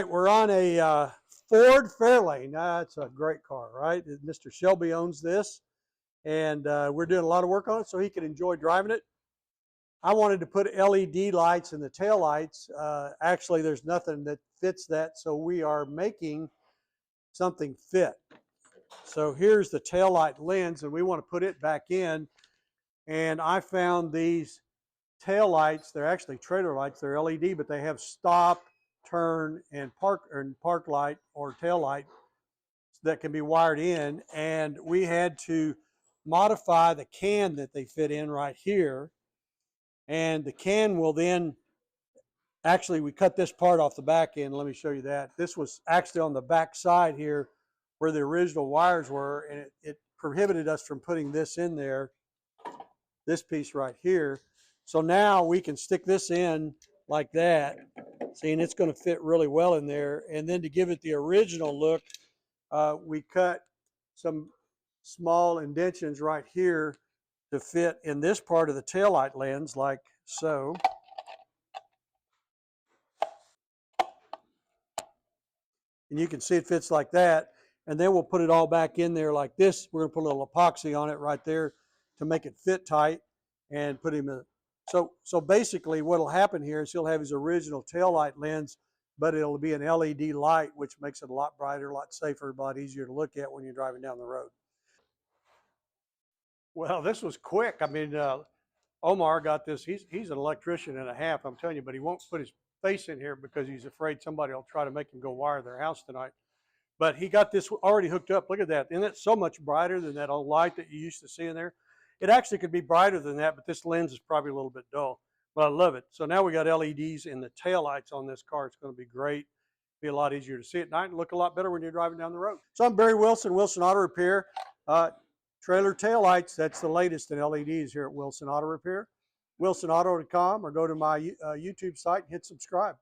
right, we're on a Ford Fairlane. That's a great car, right? Mr. Shelby owns this, and we're doing a lot of work on it so he can enjoy driving it. I wanted to put LED lights in the tail lights. Actually, there's nothing that fits that, so we are making something fit. So here's the tail light lens, and we want to put it back in. And I found these tail lights. They're actually trailer lights. They're LED, but they have stop, turn, and park light or tail light that can be wired in. And we had to modify the can that they fit in right here. And the can will then, actually we cut this part off the back end. Let me show you that. This was actually on the back side here where the original wires were, and it prohibited us from putting this in there, this piece right here. So now we can stick this in like that. See, and it's going to fit really well in there. And then to give it the original look, we cut some small indentions right here to fit in this part of the taillight lens, like so. And you can see it fits like that. And then we'll put it all back in there like this. We're going to put a little epoxy on it right there to make it fit tight and put him in. So basically what will happen here is he'll have his original taillight lens, but it'll be an LED light, which makes it a lot brighter, a lot safer, a lot easier to look at when you're driving down the road. Well, this was quick. I mean, Omar got this. He's an electrician and a half, I'm telling you, but he won't put his face in here because he's afraid somebody will try to make him go wire their house tonight. But he got this already hooked up. Look at that. Isn't it so much brighter than that old light that you used to see in there? It actually could be brighter than that, but this lens is probably a little bit dull. But I love it. So now we got LEDs in the taillights on this car. It's going to be great. Be a lot easier to see at night and look a lot better when you're driving down the road. So I'm Barry Wilson, Wilson Auto Repair. Trailer taillights, that's the latest in LEDs here at Wilson Auto Repair. WilsonAuto.com, or go to my YouTube site and hit subscribe.